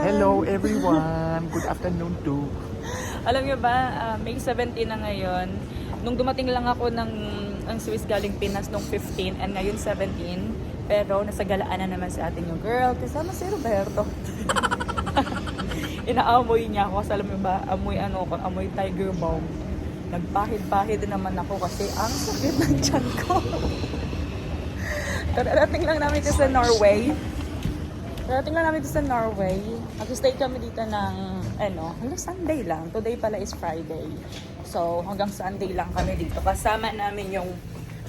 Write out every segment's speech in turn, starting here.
Hello everyone! Good afternoon too! Alam niyo ba, May 17 na ngayon. Nung dumating lang ako ng Swiss galing Pinas nung 15 and ngayon 17. Pero nasa galaan na naman sa atin yung girl. Kasama si Roberto. Inaamoy niya ako. Kasi alam niyo ba, amoy tiger balm. Nagpahid-pahid naman ako kasi ang sakit ng tiyan ko. Darating lang namin ito sa Norway. Mag-stay kami dito ng, hanggang Sunday lang. Today pala is Friday. So, hanggang Sunday lang kami dito. Kasama namin yung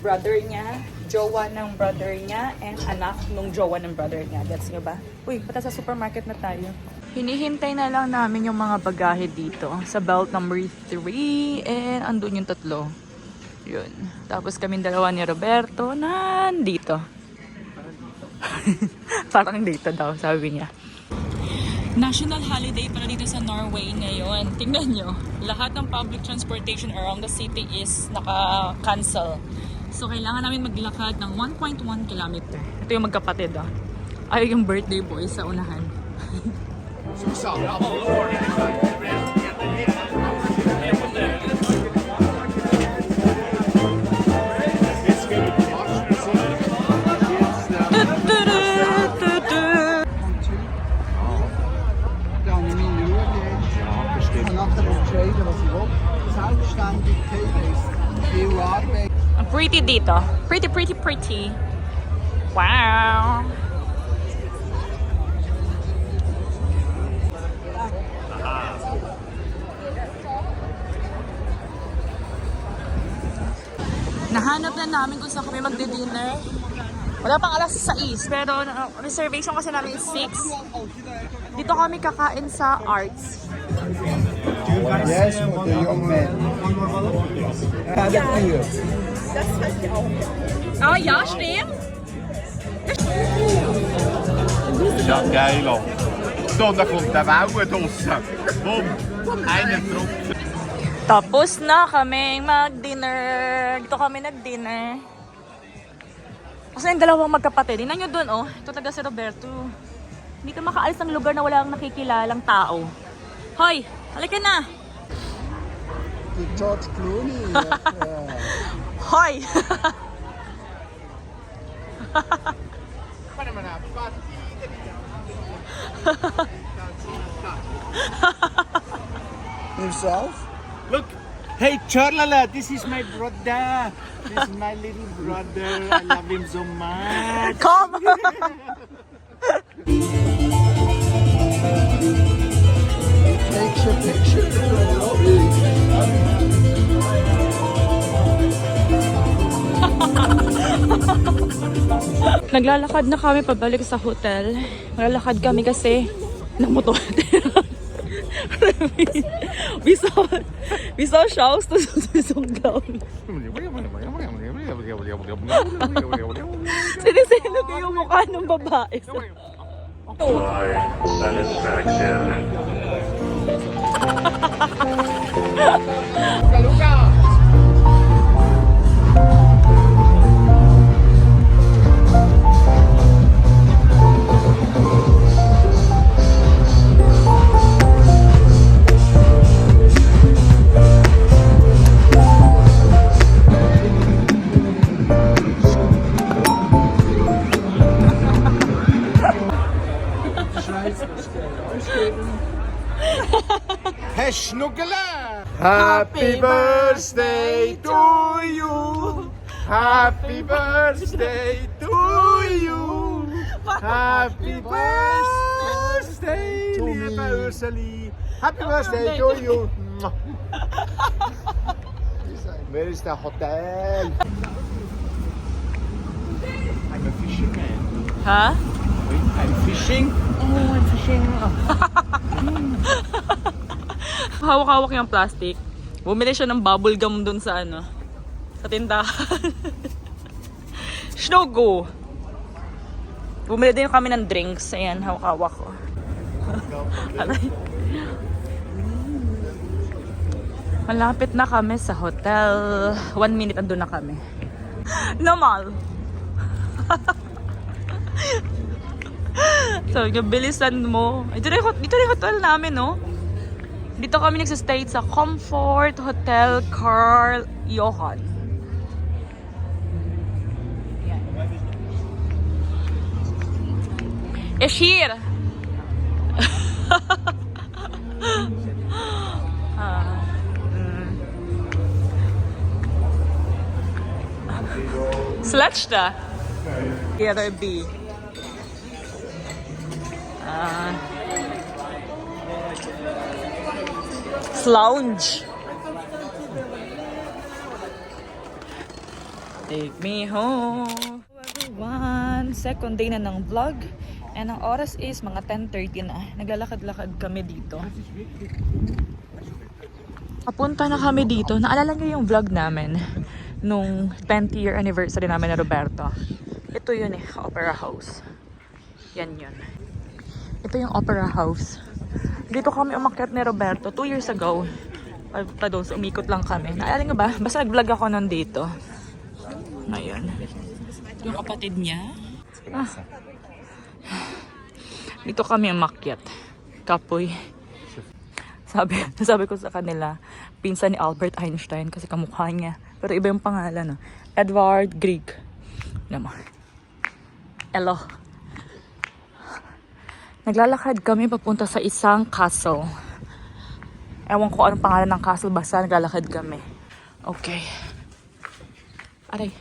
brother niya, jowa ng brother niya, and anak ng jowa ng brother niya. Gets nyo ba? Uy, pata sa supermarket na tayo. Hinihintay na lang namin yung mga bagahe dito sa belt number 3 and andun yung tatlo. Yun. Tapos kaming dalawa ni Roberto nandito. Parang dito daw, sabi niya. National holiday para dito sa Norway ngayon. Tingnan nyo, lahat ng public transportation around the city is naka-cancel. So, kailangan namin maglakad ng 1.1 kilometer. Ito yung magkapatid, oh. Ay, yung birthday boy sa unahan. Ang pretty dito. Pretty. Wow! Nahanap na namin kung saan kami magdi-dinner. Wala pang alas 6, pero reservation kasi namin is 6. Dito kami kakain sa Arts. Yes, for the young man. Ah, ja, stimmt. Ja, geil auch. So, da kommt der Wauer draussen. Bumm, einen Druck. Tapos na kaming mag-dinner. Dito kami nag-dinner. Kasi yung dalawang magkapatid. Tingnan nyo dun, oh. Ito taga si Roberto. Hindi ka makaalis ng lugar na walang nakikilalang tao. Hoy, halika na! George Clooney. Hoy! Himself? Look, hey Charlala, this is my brother. This is my little brother. I love him so much. Come! Takes a picture. Naglalakad na kami pabalik sa hotel. Naglalakad kami kasi ng motor. vi saw shows to Sundal. Sinisino ko yung mukha ng babae. Hey Schnuggela! Happy birthday to you! Happy birthday to you! Happy birthday, liebe Urseli! Happy birthday to you! Where is the hotel? I'm a fisherman. Ha? Wait, I'm fishing. Oh, I'm fishing. Hawak-hawak yung plastic. Bumili siya ng bubble gum dun sa ano, sa tindahan. Shnogo! Bumili din kami ng drinks. Ayan, hawak-hawak ko. Aray. Malapit na kami sa hotel. 1 minute andun na kami. Normal. So, bilisan mo. Dito na yung hotel namin, no? Dito kami nagsistay sa Comfort Hotel Carl Johan. Yan. Eshir! Slechta. Letter B. Lounge. Take me home. Hello everyone. Second day na ng vlog. And ang oras is mga 10:30 na. Naglalakad-lakad kami dito. Papunta na kami dito. Naalala niyo yung vlog namin nung 20th year anniversary namin na Roberto. Ito yun Opera House. Yan yun. Ito yung Opera House. Dito kami umakyat ni Roberto 2 years ago. Pa doon, so umikot lang kami. Naalala niyo ba? Basta nag-vlog ako nun dito. Ngayon. Yung kapatid niya. Dito kami umakyat. Kapoy. Sabi ko sa kanila, pinsan ni Albert Einstein kasi kamukha niya. Pero iba yung pangalan, no? Edward Grieg. Naman. Hello. Naglalakad kami papunta sa isang castle. Ewan ko anong pangalan ng castle, basta naglalakad kami. Okay. Aray.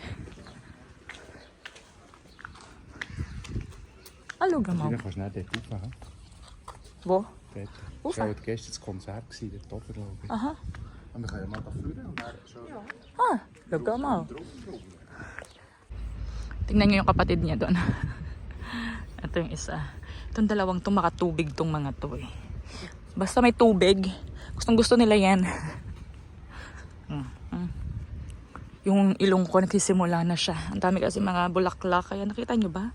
Hallo, Gamaw. Dann kannst du nicht dort aufmachen. Wo? Dort. Ufa. Das war heute gestern das Konzert, dort oben, glaube ich. Aha. Und wir können ja mal da vorne und dann schon... Look, Gamaw. Tingnan niyo yung kapatid niya doon. Ito yung isa. Itong dalawang to makatubig tong mga to eh. Basta may tubig, gustong gusto nila yan. Yung ilong ko nagsisimula na siya. Ang dami kasi mga bulaklak. Kaya nakita nyo ba?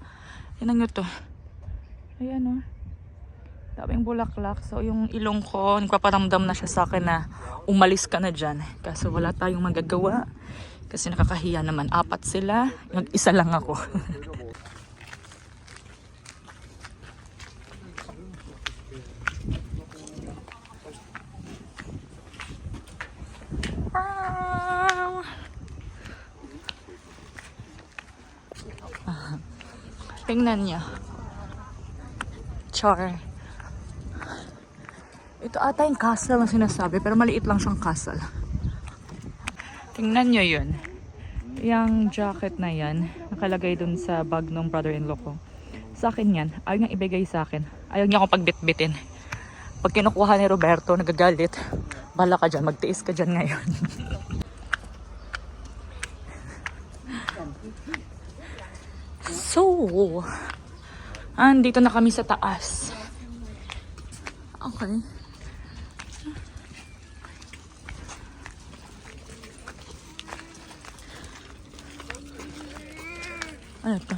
Yan nyo to. Ayan o. Daming bulaklak. So yung ilong ko, nagpaparamdam na siya sa akin na umalis ka na dyan. Kaso wala tayong magagawa. Kasi nakakahiya naman. 4 sila. Yung isa lang ako. Tingnan niya. Char. Ito ata yung castle na sinasabi, pero maliit lang siyang castle. Tingnan niyo yun. Yung jacket na yan, nakalagay dun sa bag ng brother-in-law ko. Sa akin yan. Ayaw niyang ibigay sa akin. Ayaw niya akong pagbitbitin. Pag kinukuha ni Roberto, nagagalit. Bala ka dyan, magtiis ka dyan ngayon. So, andito na kami sa taas. Okay. Ano to?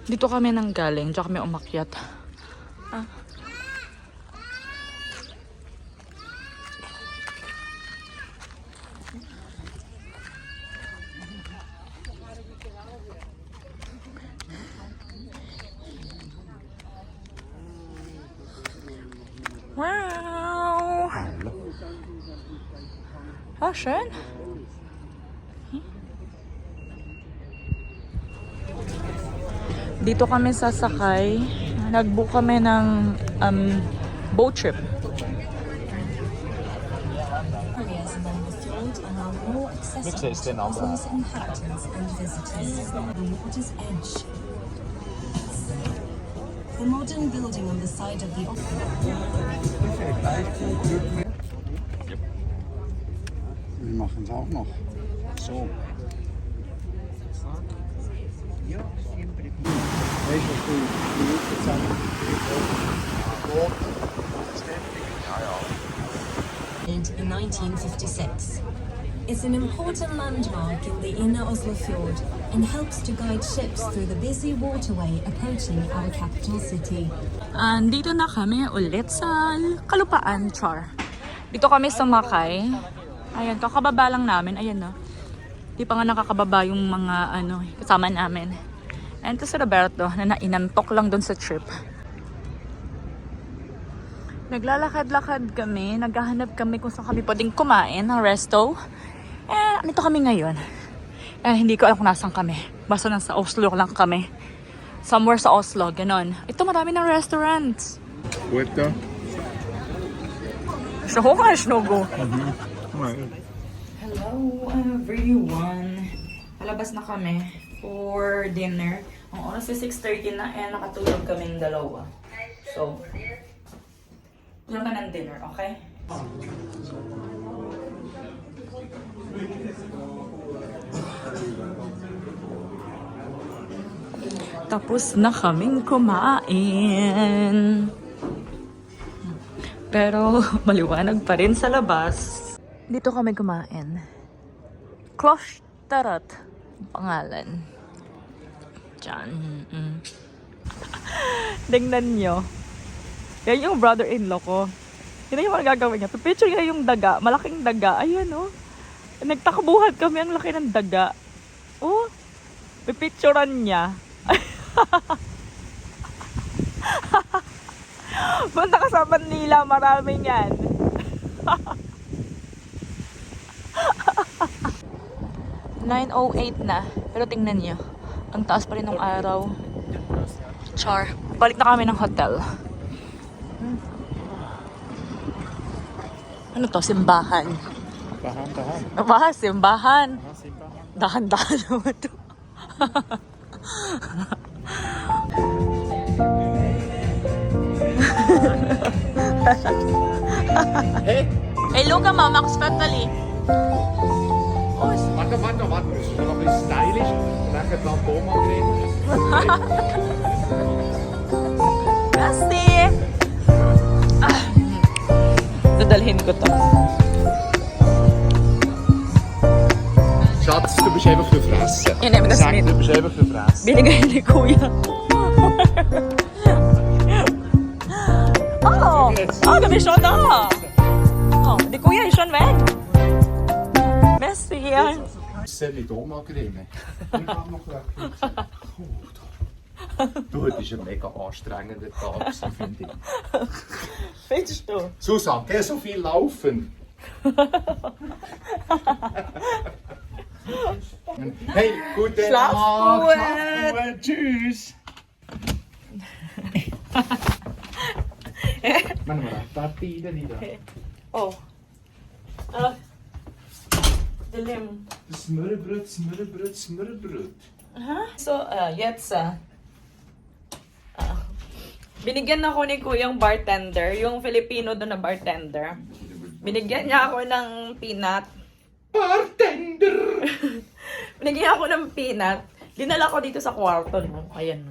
Dito kami nang galing, diyan kami umakyat. Wow! Ah, schön. Dito kami sasakay. Nag-book kami ng boat trip. Mix ist den anderen. the modern building on the side of the Wir machen es auch noch. So. Weißt du, was die Leute sagen? in 1956. It's an important landmark in the inner Oslo fjord and helps to guide ships through the busy waterway approaching our capital city. Andito na kami ulit sa Kalupaan, Char. Dito kami sa Makay. Ayan, kakababa lang namin. Ayan no. Di pa nga nakakababa yung mga kasama namin. And to si Roberto na nainantok lang dun sa trip. Naglalakad-lakad kami, naghahanap kami kung saan kami pwedeng kumain ng resto. Nito kami ngayon. Hindi ko alam kung nasan kami. Basta nasa Oslo lang kami. Somewhere sa Oslo, ganon. Ito marami ng restaurants. Gute. So, no go. Hello everyone. Palabas na kami for dinner. Ang oras is 6:30 na nakatulog kaming dalawa. So, tulog ka ng dinner, okay? Tapos na kaming kumain. Pero maliwanag pa rin sa labas. Dito kami kumain. Klosterot pangalan. Diyan. Tingnan nyo. Yan yung brother-in-law ko. Yun yung mga gagawin niya. Picture niya yung daga. Malaking daga. Ayun oh. Nagtakbuhan kami. Ang laki ng daga. Oh. Pipicturean niya. Punta ka sa Manila. Marami yan. (9:08) na. Pero tingnan niyo. Ang taas pa rin ng araw. Char. Balik na kami ng hotel. Ano to? Simbahan. Bahan. Simbahan. Dahan-dahan naman to. Hello ka, Mama. Spetali. Warte. Das ist noch ein bisschen stylisch. Nachher dann Thomas reden. Kasi. Dadalhin ko to. Schatz, du bist einfach für Fressen. Ich nehme das Sag, mit. du bist einfach für Fressen. Binigay ni Kuya. Gabi siya na. Die Kuya ist schon weg. Merci. Mit Thomas-Creme. Du, heute ist ein mega anstrengender Tag, finde ich. Findest du? Susanne, geh so viel laufen. Hey, gute Schlaf Nacht. gut. Schlaf gut. Tschüss. Warte mal, partita di da. Oh. Dilim. Smørrebrød. So, jetzt, binigyan ako ni Kuyang bartender, yung Filipino doon na bartender. Binigyan niya ako ng peanut. Bartender! Binigyan ako ng peanut. Dinala ko dito sa kwarto, no? Ayan.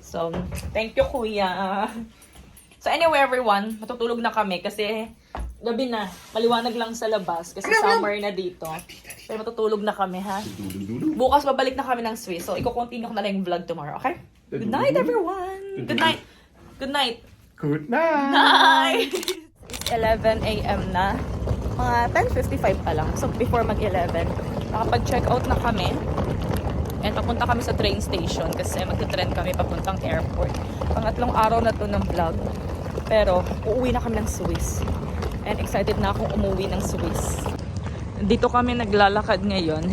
So, thank you, Kuya. So, anyway, everyone, matutulog na kami kasi gabi na. Maliwanag lang sa labas kasi summer na dito. Pero matutulog na kami, ha? Bukas babalik na kami ng Swiss. So, iko-continue ko na lang yung vlog tomorrow, okay? Good night, everyone! Good night! Good night! Good night! Night! It's 11 a.m. na. Mga 10:55 pa lang. So, before mag-11, nakapag-check out na kami. And papunta kami sa train station kasi magta-train kami papuntang airport. Pangatlong araw na to ng vlog. Pero, uuwi na kami ng Swiss. And excited na akong umuwi ng Swiss. Dito kami naglalakad ngayon.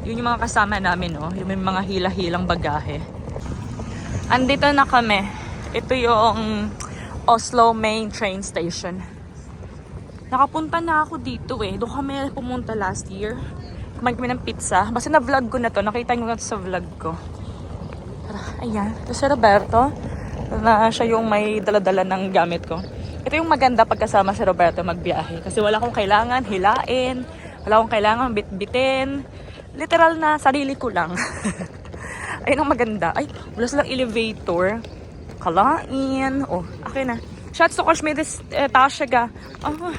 Yun yung mga kasama namin, oh. Yung may mga hila-hilang bagahe. Andito na kami. Ito yung Oslo Main Train Station. Nakapunta na ako dito eh. Doon kami pumunta last year. Kumain kami ng pizza. Basta na-vlog ko na to. Nakita nyo na to sa vlog ko. Tara, ayan. Ito si Roberto. na siya yung may daladala ng gamit ko. Ito yung maganda pagkasama si Roberto magbiyahe. Kasi wala akong kailangan hilain, wala akong kailangan bitbitin. Literal na sarili ko lang. Ayun ang maganda. Ay, wala silang elevator. Kalain. Oh, akin na. Shots to Kosh may this Tashaga. Oh.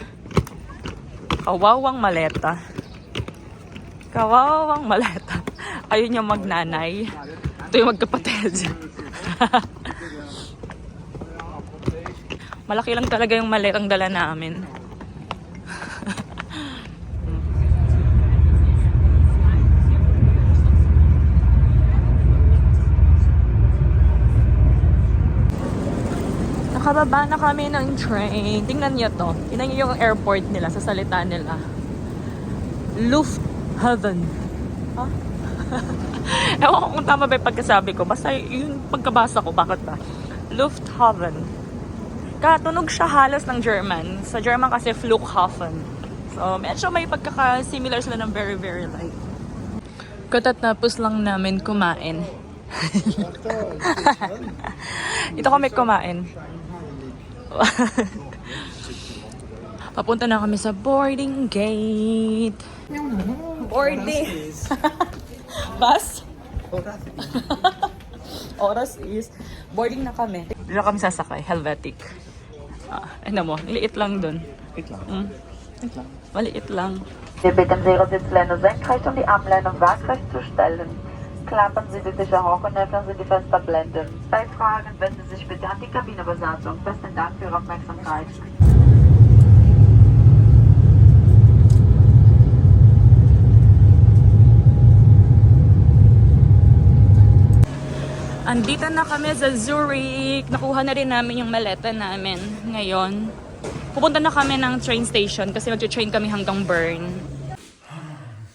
Kawawang maleta. Kawawang maleta. Ayun yung magnanay. Ito yung magkapatid. Malaki lang talaga yung maletang dala namin. Nakababa na kami ng train. Tingnan niyo to. Tingnan niyo yung airport nila sa salita nila. Lufthaven. Huh? Ewan ko kung tama ba yung pagkasabi ko. Basta yung pagkabasa ko, bakit ba? Lufthaven. Katunog siya halos ng German. Sa German kasi Flughafen. So, medyo may pagkaka-similar sila ng very, very light. Katatapos lang namin kumain. Ito kami kumain. Papunta na kami sa boarding gate. Boarding. Bus? Oras is boarding na kami. Dito kami sasakay, Helvetic. Ano mo, liit lang dun. Liit lang. Liit lang. Maliit lang. Wir bitten Sie, Ihre Sitzlehne senkrecht und die Armlehne waagrecht zu stellen. Klappen Sie die Tische hoch und öffnen Sie die Fensterblenden. Bei Fragen wenden Sie sich bitte an die Kabinebesatzung. Besten Dank für Ihre Aufmerksamkeit. Andito na kami sa Zurich. Nakuha na rin namin yung maleta namin ngayon. Pupunta na kami ng train station kasi mag-train kami hanggang Bern.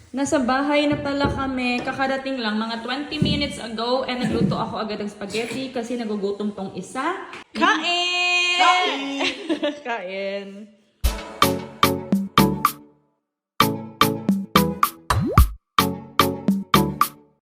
Nasa bahay na pala kami. Kakarating lang mga 20 minutes ago and nagluto ako agad ng spaghetti kasi nagugutom tong isa. Kain! Kain! Kain!